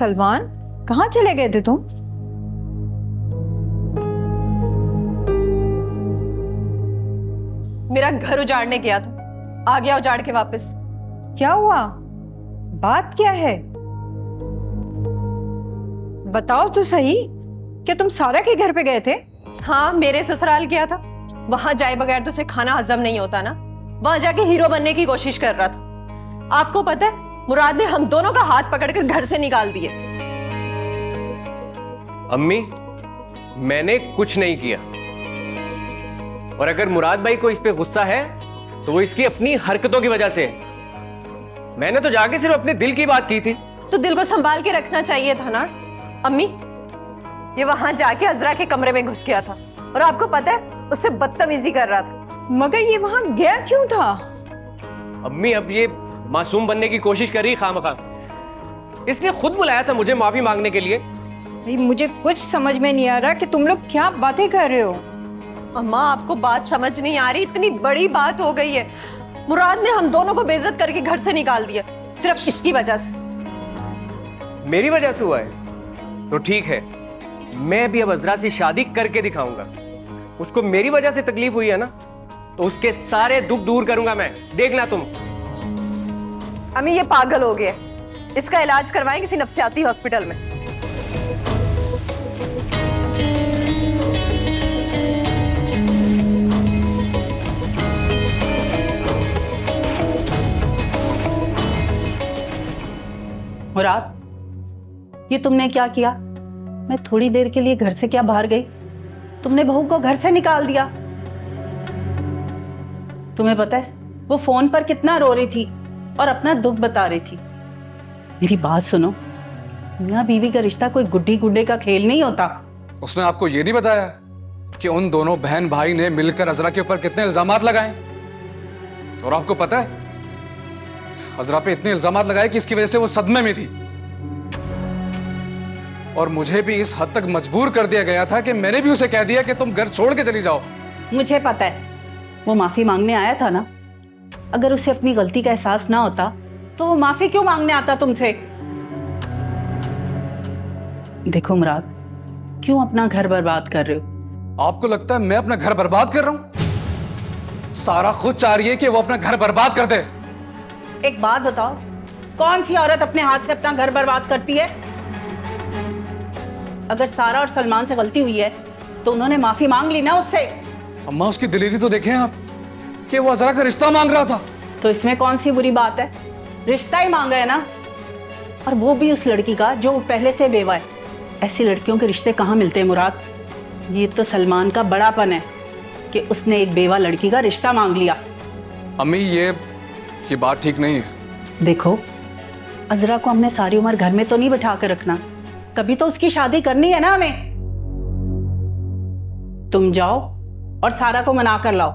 सलमान, कहाँ चले गए थे तुम? मेरा घर उजाड़ने गया था, आ गया उजाड़ के वापस। क्या हुआ? बात क्या है? बताओ तो सही। क्या तुम सारा के घर पे गए थे? हाँ, मेरे ससुराल गया था। वहां जाए बगैर तो उसे खाना हजम नहीं होता ना। वहां जाके हीरो बनने की कोशिश कर रहा था। आपको पता है, मुराद ने हम दोनों का हाथ पकड़कर घर से निकाल दिए। अम्मी, मैंने कुछ नहीं किया। और अगर मुराद भाई को इस पे गुस्सा है तो वो इसकी अपनी हरकतों की वजह से है। मैंने तो जाके सिर्फ अपने दिल की बात की थी। तो दिल को संभाल के रखना चाहिए था ना। अम्मी, ये वहां जाके अजरा के कमरे में घुस गया था और आपको पता है उससे बदतमीजी कर रहा था। मगर ये वहां गया क्यों था? अम्मी, अब ये मासूम बनने की कोशिश कर रही खामखा। इसने खुद बुलाया था मुझे माफी मांगने के लिए। भाई, मुझे कुछ समझ में नहीं आ रहा कि तुम लोग क्या बातें कर रहे हो। अम्मा, आपको बात समझ नहीं आ रही? इतनी बड़ी बात हो गई है। मुराद ने हम दोनों को बेइज्जत करके घर से निकाल दिया, सिर्फ इसकी वजह से। मेरी वजह से हुआ है तो ठीक है, मैं भी अब अजरा से शादी करके दिखाऊंगा। उसको मेरी वजह से तकलीफ हुई है ना, तो उसके सारे दुख दूर करूंगा मैं। देखना तुम। अम्मी, ये पागल हो गया, इसका इलाज करवाएं किसी नफ्सियाती हॉस्पिटल में। मुराद, ये तुमने क्या किया? मैं थोड़ी देर के लिए घर से क्या बाहर गई, तुमने बहू को घर से निकाल दिया। तुम्हें पता है वो फोन पर कितना रो रही थी और अपना दुख बता रही थी। मेरी बात सुनो, मियां बीवी का रिश्ता कोई गुड्डी गुड्डे का खेल नहीं होता। उसने आपको ये नहीं बताया कि उन दोनों बहन भाई ने मिलकर अजरा के ऊपर कितने इल्जामात लगाए? और आपको पता है अजरा पे इतने इल्जामात लगाए कि इसकी वजह से वो सदमे में थी। और मुझे भी इस हद तक मजबूर कर दिया गया था कि मैंने भी उसे कह दिया कि तुम घर छोड़ के चली जाओ। मुझे पता है वो माफी मांगने आया था ना। अगर उसे अपनी गलती का एहसास ना होता तो वो माफी क्यों मांगने आता तुमसे? देखो मुराद, क्यों अपना घर बर्बाद कर रहे हो? आपको लगता है मैं अपना घर बर्बाद कर रहा हूं? सारा खुद चाह रही है कि वो अपना घर बर्बाद कर दे। एक बात बताओ, कौन सी औरत अपने हाथ से अपना घर बर्बाद करती है? अगर सारा और सलमान से गलती हुई है तो उन्होंने माफी मांग ली ना उससे। अम्मा, उसकी दिलेरी तो देखें आप कि वो अजरा का रिश्ता मांग रहा था। तो इसमें कौन सी बुरी बात है? रिश्ता ही मांगा है ना, और वो भी उस लड़की का जो पहले से बेवा है। ऐसी लड़कियों के रिश्ते कहाँ मिलते हैं मुराद? ये तो सलमान का बड़ापन है कि उसने एक बेवा लड़की का रिश्ता मांग लिया। अम्मी, ये बात ठीक नहीं है। देखो, अजरा को हमने सारी उम्र घर में तो नहीं बिठा कर रखना, कभी तो उसकी शादी करनी है ना हमें। तुम जाओ और सारा को मना कर लाओ।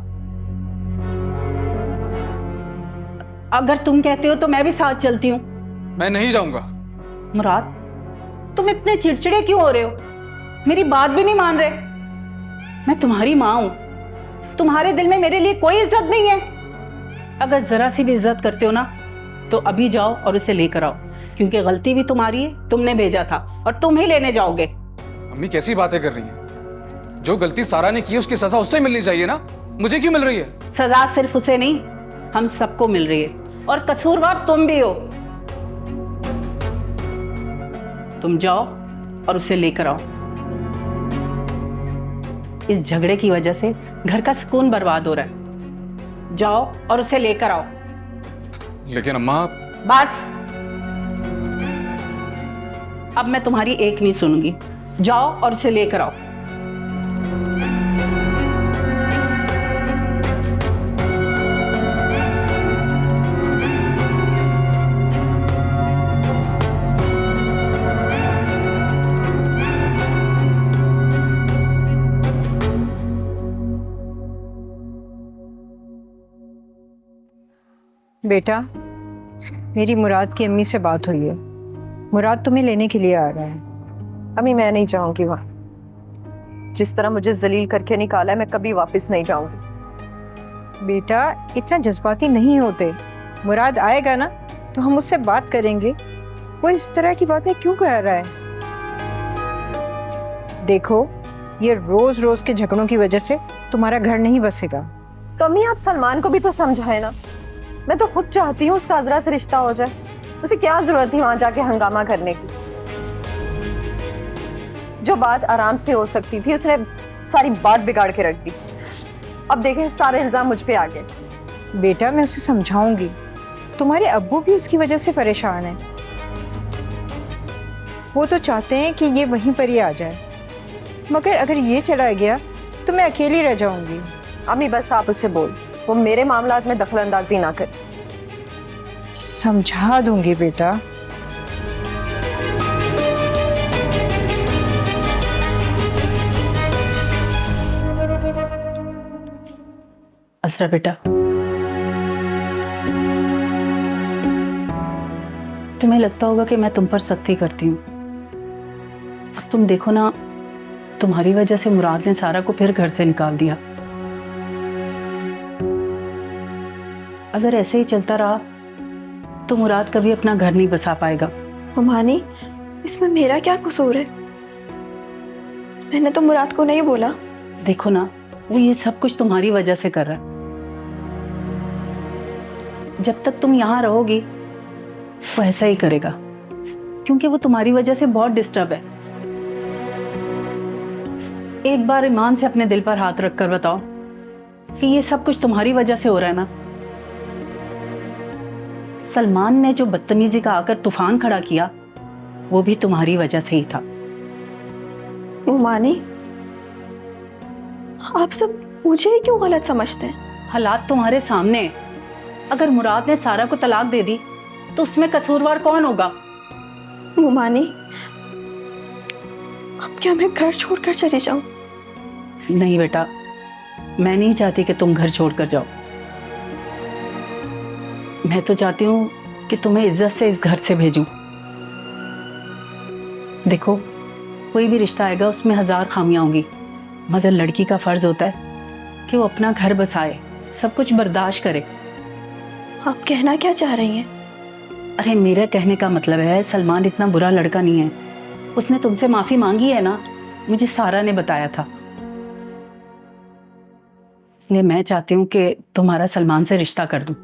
अगर तुम कहते हो तो मैं भी साथ चलती हूँ। मैं नहीं जाऊंगा। मुराद, तुम इतने चिड़चिड़े क्यों हो रहे हो? मेरी बात भी नहीं मान रहे। मैं तुम्हारी माँ हूं, तुम्हारे दिल में मेरे लिए कोई इज्जत नहीं है। अगर जरा सी भी इज्जत करते हो ना तो अभी जाओ और उसे लेकर आओ, क्योंकि गलती भी तुम्हारी है, तुमने भेजा था और तुम ही लेने जाओगे। अम्मी, कैसी बातें कर रही हैं? जो गलती सारा ने की उसकी सजा उससे मिलनी चाहिए ना, मुझे क्यों मिल रही है? सजा सिर्फ उसे नहीं, हम सबको मिल रही है, और कसूरवार तुम भी हो। तुम जाओ और उसे लेकर आओ। इस झगड़े की वजह से घर का सुकून बर्बाद हो रहा है। जाओ और उसे लेकर आओ। लेकिन अम्मा, बस, अब मैं तुम्हारी एक नहीं सुनूंगी। जाओ और उसे लेकर आओ। बेटा, मेरी मुराद की अम्मी से बात हुई है। मुराद तुम्हें लेने के लिए आ रहा है। अम्मी, मैं नहीं जाऊंगी वहां। जिस तरह मुझे जलील करके निकाला है, मैं कभी वापस नहीं जाऊंगी। बेटा, इतना जज्बाती नहीं होते। मुराद आएगा ना तो हम उससे बात करेंगे। वो इस तरह की बातें क्यों कर रहा है? देखो, ये रोज रोज के झगड़ों की वजह से तुम्हारा घर नहीं बसेगा। तो अम्मी आप सलमान को भी तो समझाए ना। मैं तो खुद चाहती हूँ उसका अजरा से रिश्ता हो जाए। उसे क्या जरूरत थी वहां जाके हंगामा करने की? जो बात आराम से हो सकती थी उसने सारी बात बिगाड़ के रख दी। अब देखें सारे इल्जाम मुझ पे आ गए। बेटा, मैं उसे समझाऊंगी। तुम्हारे अब्बू भी उसकी वजह से परेशान है। वो तो चाहते हैं कि ये वहीं पर ही आ जाए, मगर अगर ये चला गया तो मैं अकेली रह जाऊंगी। अम्मी बस आप उससे बोल, वो मेरे मामलात में दखलंदाजी ना करे। समझा दूंगी बेटा। असरा बेटा, तुम्हें लगता होगा कि मैं तुम पर सख्ती करती हूँ। अब तुम देखो ना, तुम्हारी वजह से मुराद ने सारा को फिर घर से निकाल दिया। अगर ऐसे ही चलता रहा तो मुराद कभी अपना घर नहीं बसा पाएगा। मानी, इसमें मेरा क्या कसूर है? मैंने तो मुराद को नहीं बोला। देखो ना, वो ये सब कुछ तुम्हारी वजह से कर रहा है। जब तक तुम यहाँ रहोगी वो ऐसा ही करेगा, क्योंकि वो तुम्हारी वजह से बहुत डिस्टर्ब है। एक बार ईमान से अपने दिल पर हाथ रखकर बताओ कि ये सब कुछ तुम्हारी वजह से हो रहा है ना। सलमान ने जो बदतमीजी का आकर तूफान खड़ा किया वो भी तुम्हारी वजह से ही था। मानी, आप सब मुझे ही क्यों गलत समझते हैं? हालात तुम्हारे सामने हैं। अगर मुराद ने सारा को तलाक दे दी तो उसमें कसूरवार कौन होगा? मानी, अब क्या मैं घर छोड़कर चली जाऊं? नहीं बेटा, मैं नहीं चाहती कि तुम घर छोड़कर जाओ। मैं तो चाहती हूँ कि तुम्हें इज्जत से इस घर से भेजूं। देखो, कोई भी रिश्ता आएगा उसमें 1000 खामियां होंगी, मगर लड़की का फर्ज होता है कि वो अपना घर बसाए, सब कुछ बर्दाश्त करे। आप कहना क्या चाह रही हैं? अरे मेरे कहने का मतलब है, सलमान इतना बुरा लड़का नहीं है। उसने तुमसे माफी मांगी है ना, मुझे सारा ने बताया था। इसलिए मैं चाहती हूँ कि तुम्हारा सलमान से रिश्ता कर दूं।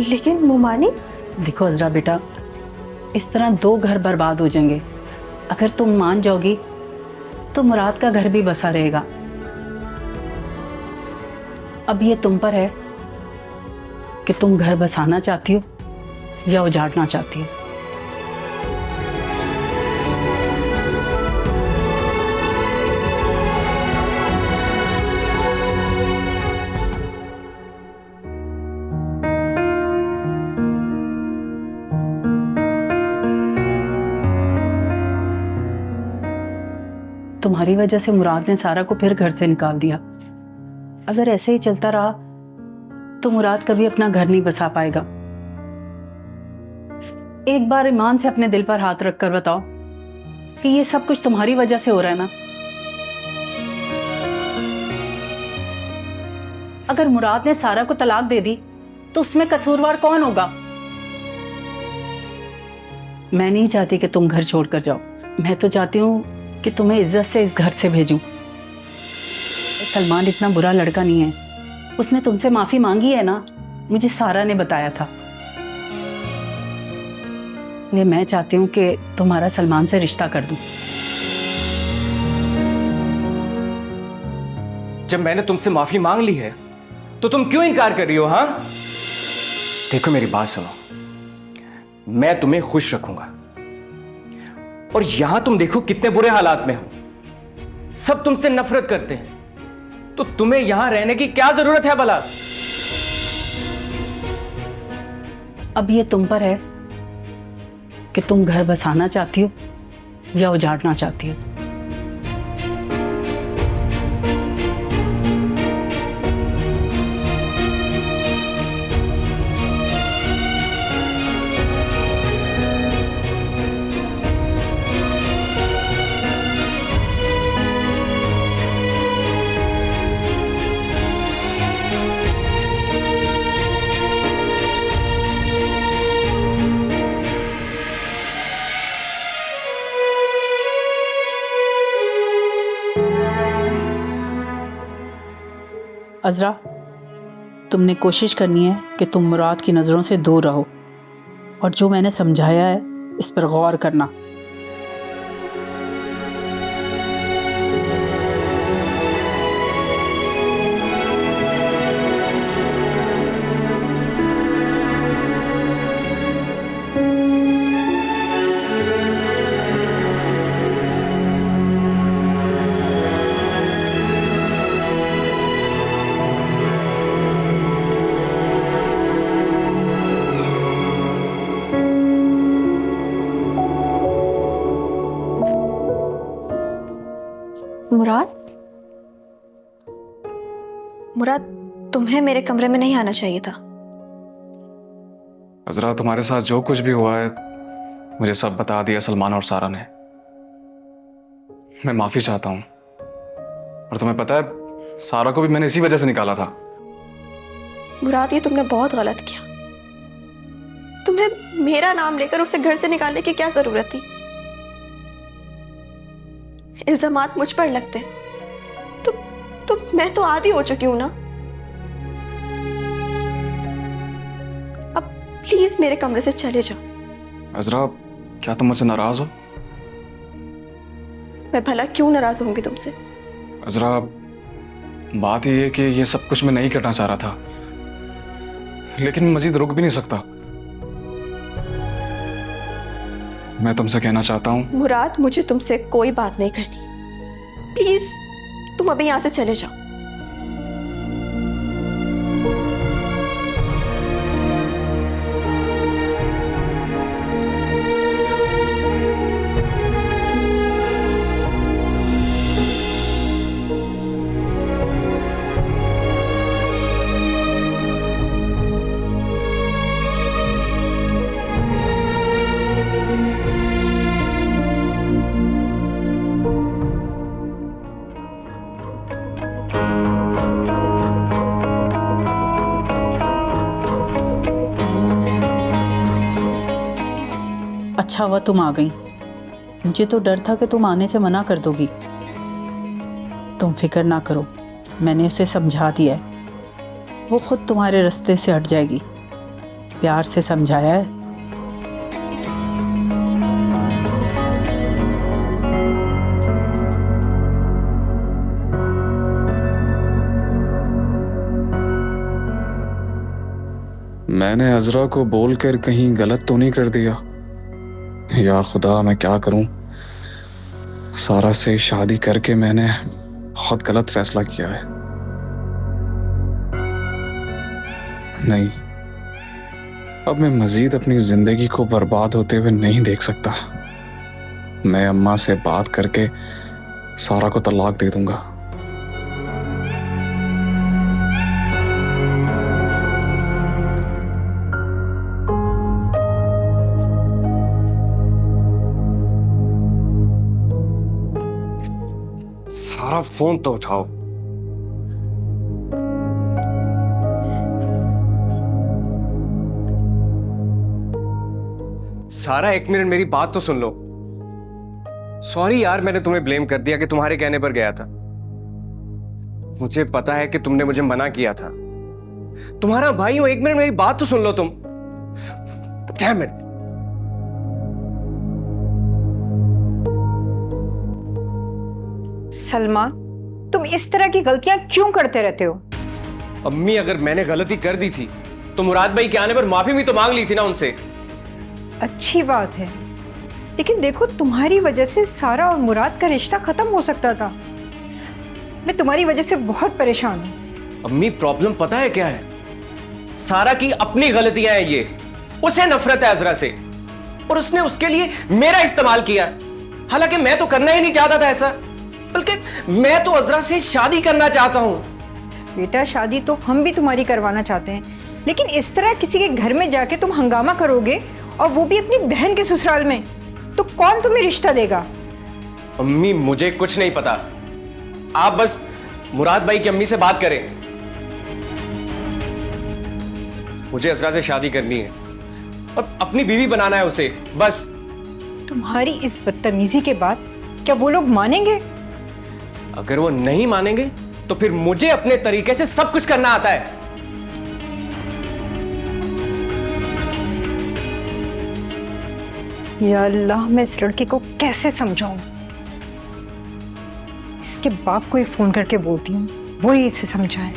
लेकिन मुमानी, देखो अजरा बेटा, इस तरह 2 घर बर्बाद हो जाएंगे। अगर तुम मान जाओगी तो मुराद का घर भी बसा रहेगा। अब ये तुम पर है कि तुम घर बसाना चाहती हो या उजाड़ना चाहती हो। तुम्हारी वजह से मुराद ने सारा को फिर घर से निकाल दिया। अगर ऐसे ही चलता रहा तो मुराद कभी अपना घर नहीं बसा पाएगा। एक बार ईमान से अपने दिल पर हाथ रखकर बताओ कि ये सब कुछ तुम्हारी वजह से हो रहा है ना। अगर मुराद ने सारा को तलाक दे दी तो उसमें कसूरवार कौन होगा? मैं नहीं चाहती कि तुम घर छोड़कर जाओ। मैं तो चाहती हूँ कि तुम्हें इज्जत से इस घर से भेजूं। सलमान इतना बुरा लड़का नहीं है। उसने तुमसे माफी मांगी है ना, मुझे सारा ने बताया था। इसलिए मैं चाहती हूँ कि तुम्हारा सलमान से रिश्ता कर दूं। जब मैंने तुमसे माफी मांग ली है तो तुम क्यों इनकार कर रही हो? हाँ, देखो मेरी बात सुनो, मैं तुम्हें खुश रखूंगा। और यहां तुम देखो कितने बुरे हालात में हो। सब तुमसे नफरत करते हैं, तो तुम्हें यहां रहने की क्या जरूरत है भला? अब ये तुम पर है कि तुम घर बसाना चाहती हो या उजाड़ना चाहती हो। अज़रा, तुमने कोशिश करनी है कि तुम मुराद की नज़रों से दूर रहो, और जो मैंने समझाया है इस पर गौर करना। मुराद, मुराद, तुम्हें मेरे कमरे में नहीं आना चाहिए था। अजरा, तुम्हारे साथ जो कुछ भी हुआ है मुझे सब बता दिया सलमान और सारा ने। मैं माफी चाहता हूं। और तुम्हें पता है, सारा को भी मैंने इसी वजह से निकाला था। मुराद, ये तुमने बहुत गलत किया। तुम्हें मेरा नाम लेकर उसे घर से निकालने की क्या जरूरत थी? इल्जामात मुझ पर लगते तो मैं तो आदी हो चुकी हूं ना। अब प्लीज मेरे कमरे से चले जाओ। अजरा, क्या तुम मुझसे नाराज हो? मैं भला क्यों नाराज होंगी तुमसे? अजरा, बात ये है कि ये सब कुछ मैं नहीं करना चाह रहा था, लेकिन मजीद रुक भी नहीं सकता। मैं तुमसे कहना चाहता हूं। मुराद, मुझे तुमसे कोई बात नहीं करनी। प्लीज तुम अभी यहां से चले जाओ। अच्छा हुआ तुम आ गई, मुझे तो डर था कि तुम आने से मना कर दोगी। तुम फिक्र ना करो, मैंने उसे समझा दिया है, वो खुद तुम्हारे रास्ते से हट जाएगी। प्यार से समझाया है। मैंने अजरा को बोलकर कहीं गलत तो नहीं कर दिया? या खुदा, मैं क्या करूं? सारा से शादी करके मैंने बहुत गलत फैसला किया है। नहीं, अब मैं मजीद अपनी जिंदगी को बर्बाद होते हुए नहीं देख सकता। मैं अम्मा से बात करके सारा को तलाक दे दूंगा। सारा, फोन तो उठाओ। सारा, एक मिनट मेरी बात तो सुन लो। सॉरी यार, मैंने तुम्हें ब्लेम कर दिया कि तुम्हारे कहने पर गया था। मुझे पता है कि तुमने मुझे मना किया था। तुम्हारा भाई हो, एक मिनट मेरी बात तो सुन लो तुम। Damn it. सलमा, तुम इस तरह की गलतियां क्यों करते रहते हो? अम्मी, अगर मैंने गलती कर दी थी तो मुराद भाई के आने पर माफी भी तो मांग ली थी ना उनसे। अच्छी बात है, लेकिन देखो, तुम्हारी वजह से सारा और मुराद का रिश्ता खत्म हो सकता था। मैं तुम्हारी वजह से बहुत परेशान हूं। अम्मी, प्रॉब्लम पता है क्या है? सारा की अपनी गलतियां हैं ये। उसे नफरत है अजरा से, और उसने उसके लिए मेरा इस्तेमाल किया। हालांकि मैं तो करना ही नहीं चाहता था ऐसा, बल्कि मैं तो अजरा से शादी करना चाहता हूं। बेटा, शादी तो हम भी तुम्हारी करवाना चाहते हैं, लेकिन इस तरह किसी के घर में जाके तुम हंगामा करोगे, और वो भी अपनी बहन के ससुराल में, तो कौन तुम्हें रिश्ता देगा? अम्मी, मुझे कुछ नहीं पता। आप बस मुराद भाई की अम्मी से बात करें। मुझे अजरा से शादी करनी है और अपनी बीवी बनाना है उसे, बस। तुम्हारी इस बदतमीजी के बाद क्या वो लोग मानेंगे? अगर वो नहीं मानेंगे तो फिर मुझे अपने तरीके से सब कुछ करना आता है। या अल्लाह, मैं इस लड़के को कैसे समझाऊं? इसके बाप को ही फोन करके बोलती हूँ, वो ही इसे समझाए।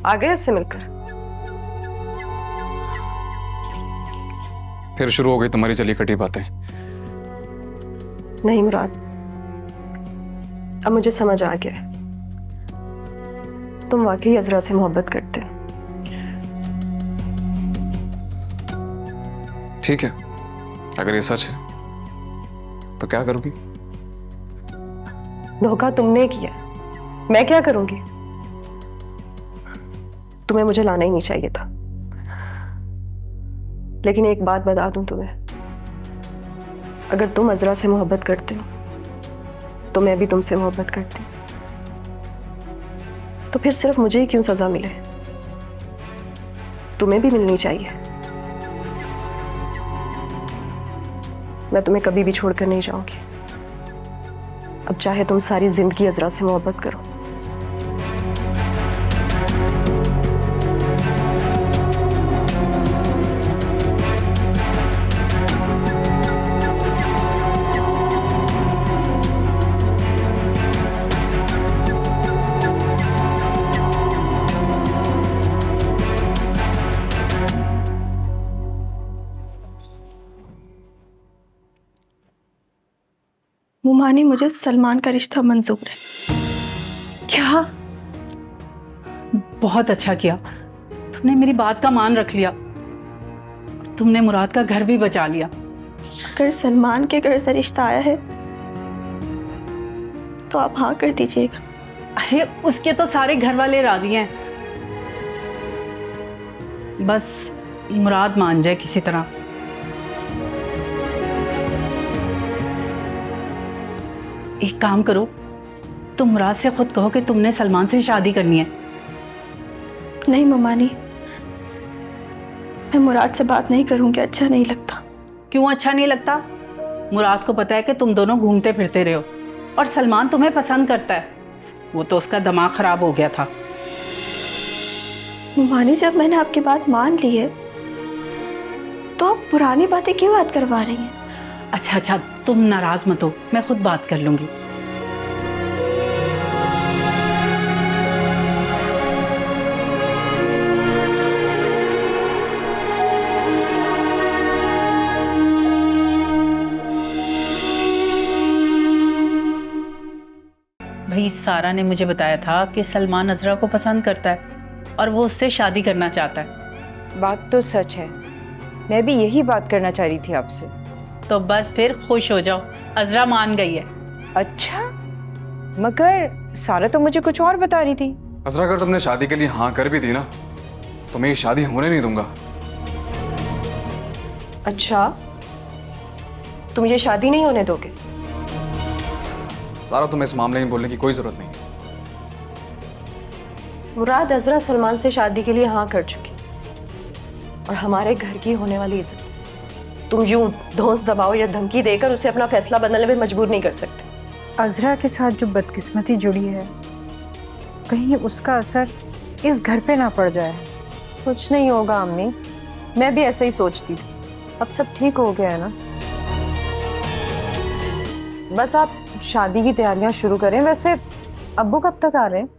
आ गए उससे मिलकर? फिर शुरू हो गई तुम्हारी चली कटी बातें। नहीं मुराद, अब मुझे समझ आ गया है, तुम वाकई अजरा से मोहब्बत करते हो। ठीक है, अगर ये सच है तो क्या करोगी? धोखा तुमने किया, मैं क्या करूंगी? तुम्हें मुझे लाना ही नहीं चाहिए था। लेकिन एक बात बता दूं तुम्हें, अगर तुम अजरा से मोहब्बत करते हो तो मैं भी तुमसे मोहब्बत करती हूँ। तो फिर सिर्फ मुझे ही क्यों सजा मिले? तुम्हें भी मिलनी चाहिए। मैं तुम्हें कभी भी छोड़कर नहीं जाऊंगी। अब चाहे तुम सारी जिंदगी अजरा से मोहब्बत करो। मुमानी, मुझे सलमान का रिश्ता मंजूर है। क्या? बहुत अच्छा किया, तुमने मेरी बात का मान रख लिया। तुमने मुराद का घर भी बचा लिया। अगर सलमान के घर से रिश्ता आया है तो आप हाँ कर दीजिएगा। अरे उसके तो सारे घर वाले राजी हैं, बस मुराद मान जाए किसी तरह। एक काम करो, तुम मुराद से खुद कहो कि तुमने सलमान से शादी करनी है। नहीं मुमानी, मैं मुराद से बात नहीं करूंगी, अच्छा नहीं लगता। क्यों अच्छा नहीं लगता? मुराद को पता है कि तुम दोनों घूमते फिरते रहे हो और सलमान तुम्हें पसंद करता है। वो तो उसका दिमाग खराब हो गया था। मुमानी, जब मैंने आपकी बात मान ली है तो आप पुरानी बातें क्यों याद करवा रही हैं? अच्छा अच्छा, तुम नाराज मत हो, मैं खुद बात कर लूंगी। भाई सारा ने मुझे बताया था कि सलमान अजरा को पसंद करता है और वो उससे शादी करना चाहता है। बात तो सच है, मैं भी यही बात करना चाह रही थी आपसे। तो बस फिर खुश हो जाओ, अजरा मान गई है। अच्छा, मगर सारा तो मुझे कुछ और बता रही थी। अजरा, अगर तुमने शादी के लिए हाँ कर भी दी ना तो मैं ये शादी होने नहीं दूंगा। अच्छा, तुम ये शादी नहीं होने दोगे? सारा, तुम्हें इस मामले में बोलने की कोई जरूरत नहीं है। मुराद अजरा सलमान से शादी के लिए हाँ कर चुकी और हमारे घर की होने वाली इज्जत तुम यूं धौंस दबाव या धमकी देकर उसे अपना फैसला बदलने में मजबूर नहीं कर सकते। अजरा के साथ जो बदकिस्मती जुड़ी है, कहीं उसका असर इस घर पे ना पड़ जाए। कुछ नहीं होगा अम्मी, मैं भी ऐसे ही सोचती थी। अब सब ठीक हो गया है ना। बस आप शादी की तैयारियां शुरू करें। वैसे अब्बू कब तक आ रहे हैं?